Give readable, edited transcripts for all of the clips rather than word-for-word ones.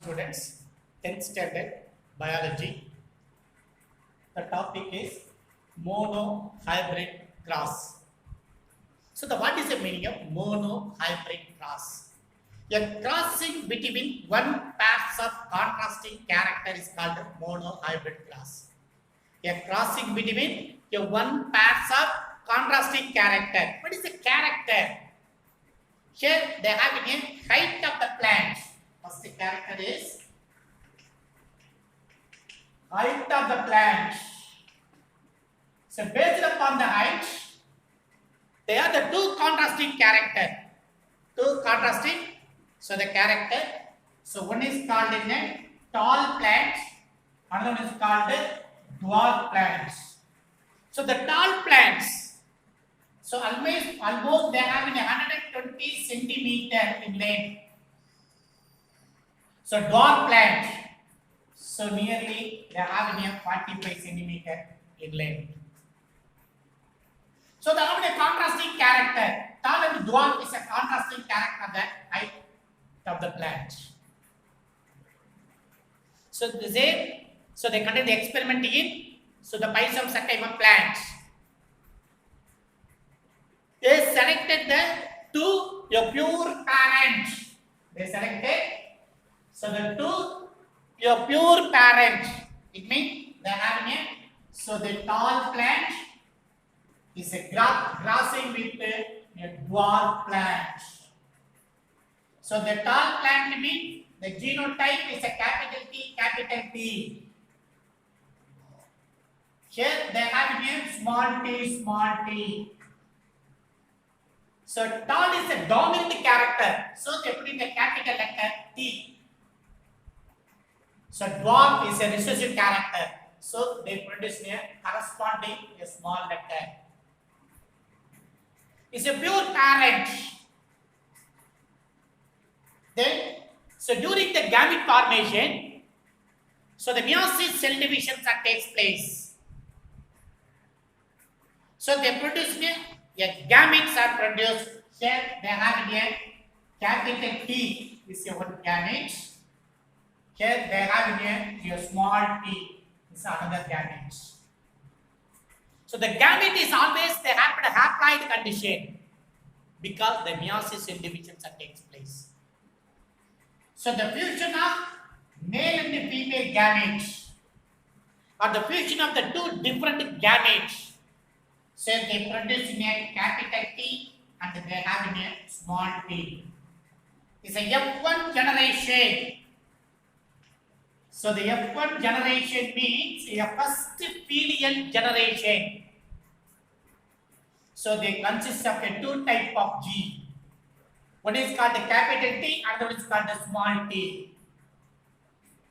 Students, 10th standard biology. The topic is monohybrid cross. So what is the meaning of monohybrid cross? A crossing between one pairs of contrasting character is called monohybrid cross. A crossing between one pairs of contrasting character. What is the character? Here they have a height of the plant. First the character is height of the plant. So based upon the height, they are the two contrasting character. Two contrasting. So the character. So one is called in a tall plant. Another one is called dwarf plants. So the tall plants. So almost they have in 120 centimeter in length. So dwarf plant. So nearly they have in 45 centimeter in length. So they have a contrasting character. Tall and dwarf is a contrasting character of the height of the plant. So they conduct the experiment in the Pisum sativa plant. They selected the two pure parent. They selected the two pure parent. It means they have the tall plant is a crossing with a dwarf plant. So the tall plant means the genotype is a capital T, capital T. Here they have small t, small t. So tall is a dominant character. So they put in the capital letter T. So dwarf is a recessive character. So they produce a corresponding a small letter. It's a pure parent. Then, so during the gamete formation, so the meiosis cell divisions that takes place. So they produce a gametes are produced. Here they have a capital T is one gamete. Here they have a small t is another gamete. So the gamete is always the haploid condition because the meiosis cell divisions that takes place. So the fusion of male and female gametes or the fusion of the two different gametes. So they produce in a capital T and they have in a small t. It's a F1 generation. So the F1 generation means a first filial generation. So they consist of a two type of gene. One is called the capital T, another one is called the small t.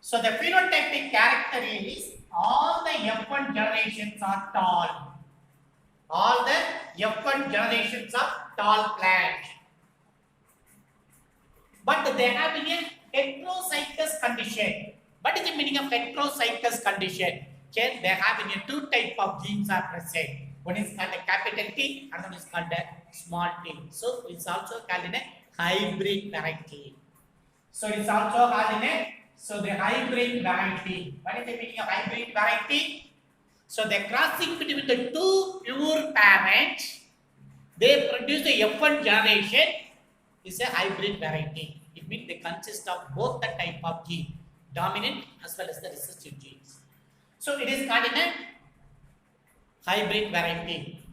So the phenotypic character is all the F1 generations are tall. All the F1 generations of tall plant. But they have a heterozygous condition. What is the meaning of heterozygous condition? Here they have two type of genes are present. One is called a capital T, another one is called a small t. So it's also called a hybrid variety. So it's also called the hybrid variety. What is the meaning of hybrid variety? So the crossing between the two pure parents, they produce the F1 generation is a hybrid variety. It means they consist of both the type of gene, dominant as well as the recessive genes. So it is called a hybrid variety.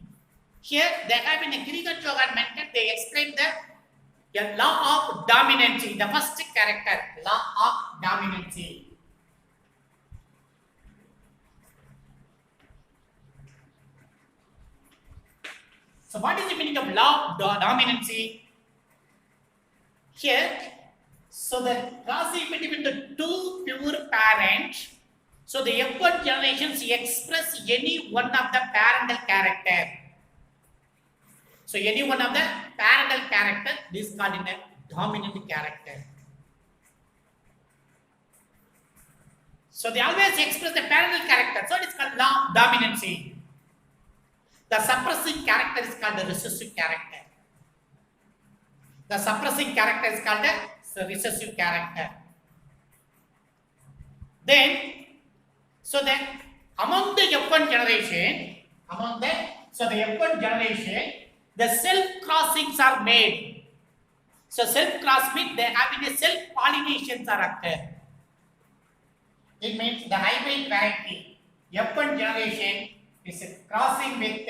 Here they have in a Krieger-Jogan method, they explain the law of dominancy, the first character, law of dominancy. So what is the meaning of law of dominancy? Here, so the crossing between the two pure parents, so the F1 generations express any one of the parental character. So any one of the parental character, this is called in a dominant character. So they always express the parental character. So it is called law of dominancy. The suppressing character is called the recessive character. The suppressing character is called the recessive character. Then, so then among the F1 generation, the F1 generation, the self crossings are made. So self cross means they having a self pollinations are occur. It means the hybrid variety F1 generation is crossing with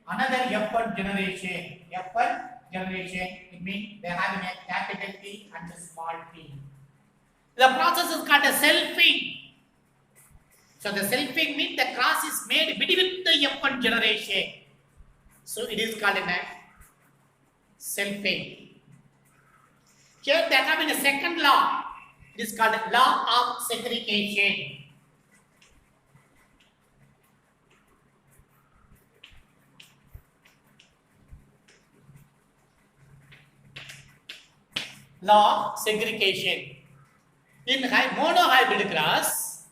another F1 generation. F1 generation, it means they are having a capital T and a small t. The process is called a selfing. So the selfing means the cross is made between the F1 generation. So it is called a selfing. Here they are having a second law. It is called law of segregation. Law of segregation. In monohybrid cross,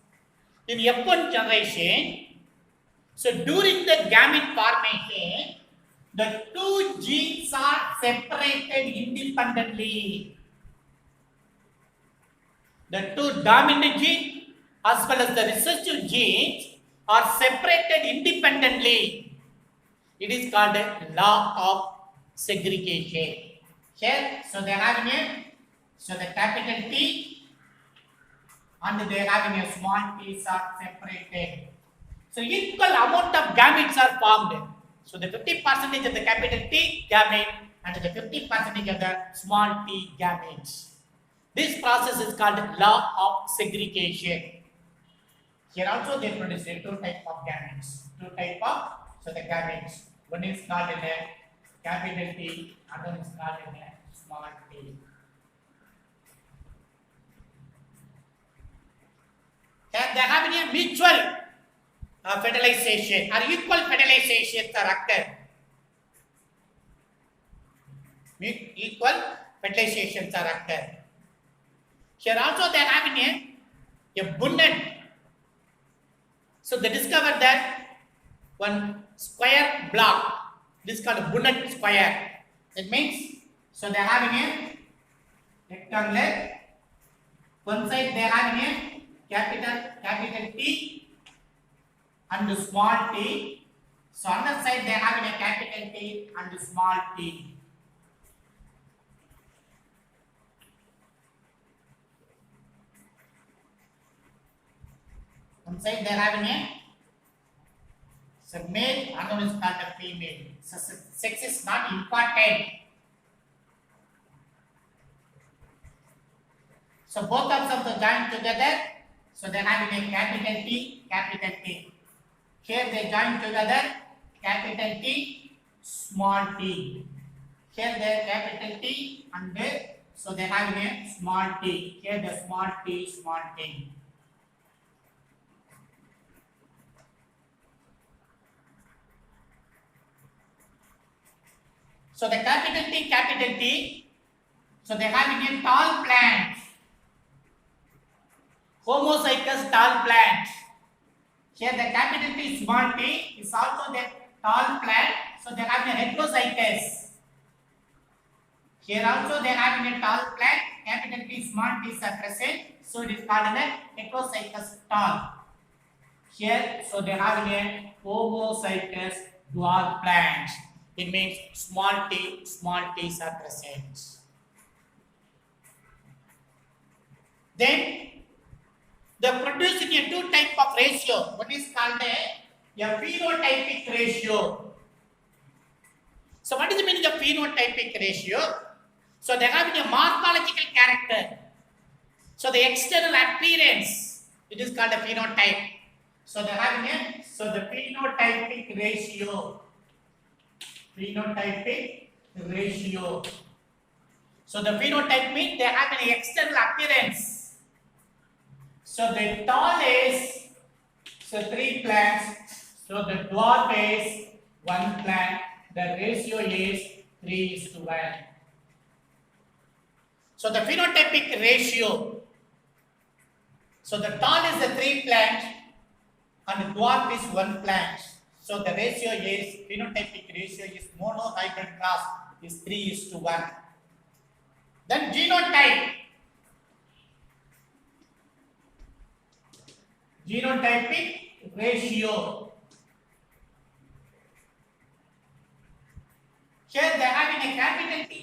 in F1 generation, so during the gamete formation, the two genes are separated independently. The two dominant genes as well as the recessive genes are separated independently. It is called a law of segregation. Here, so they are having the capital T and they are having a small t are separated. So equal amount of gametes are formed. So the 50% of the capital T gamete and the 50% of the small t gametes. This process is called law of segregation. Here also they produce two types of gametes. The gametes. One is called in a capital T, another is called in a small t. They are having a mutual fertilization or equal fertilization occur. Equal fertilizations are occur. Here also they are having a bundle. So they discovered that one square block, this is called a bundle square. It means, so they are having a rectangular. One side they are having a capital T and small t. So on the side they are having a capital T and small t. One side they are having a male, another is called a female. So sex is not important. So both of them are joined together. So they are having a capital T, capital T. Here they join together, capital T, small t. Here they capital T and so they are having a small t. Here the small t, small t. So the capital T, so they are having a tall plant. Homozygous tall plant. Here the capital T small t is also the tall plant. So they are having a heterozygous. Here also they are having a tall plant. Capital T small t is present. So it is called the heterozygous tall. Here, so they are having a homozygous dwarf plant. It means small t's are present. Then they are producing a two type of ratio. One is called a phenotypic ratio. So what is the meaning of phenotypic ratio? So they are having a morphological character. So the external appearance, it is called a phenotype. So they are having the phenotypic ratio. Phenotypic ratio. So the phenotype means they have an external appearance. So the tall is 3 plants. So the dwarf is 1 plant. The ratio is 3:1. So the phenotypic ratio. So the tall is the 3 plant and the dwarf is 1 plant. So the ratio is, phenotypic ratio is monohybrid cross is 3:1. Then genotype. genotypic ratio. Here they are having a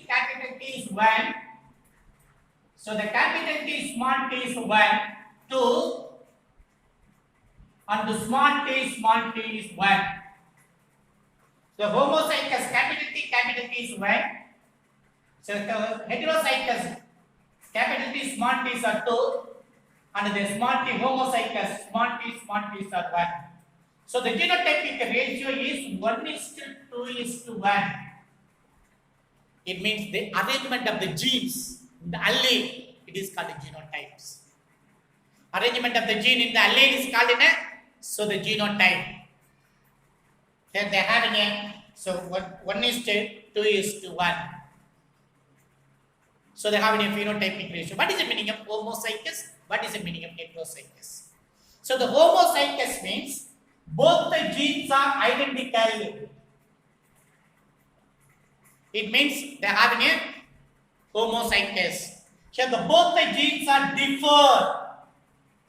capital T is 1. So the capital T, small t is 1, 2, and the small t is 1. The homozygous capital T is 1. So the heterozygous capital T, small t is 2, and the small t homozygous small t is 1. So the genotypic ratio is 1:2:1. It means the arrangement of the genes in the allele, it is called genotypes. Arrangement of the gene in the allele is called the genotype. Then they are having a, so 1:2:1. So they are having a phenotypic ratio. What is the meaning of homozygous? What is the meaning of heterozygous? So the homozygous means both the genes are identical. It means they are having a homozygous. Here both the genes are differ.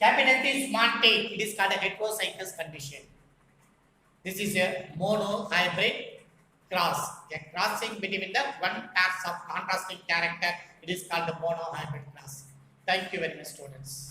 Capital T, small t, it is called a heterozygous condition. This is a monohybrid cross. A crossing between the one pairs of contrasting character, it is called the monohybrid cross. Thank you very much, students.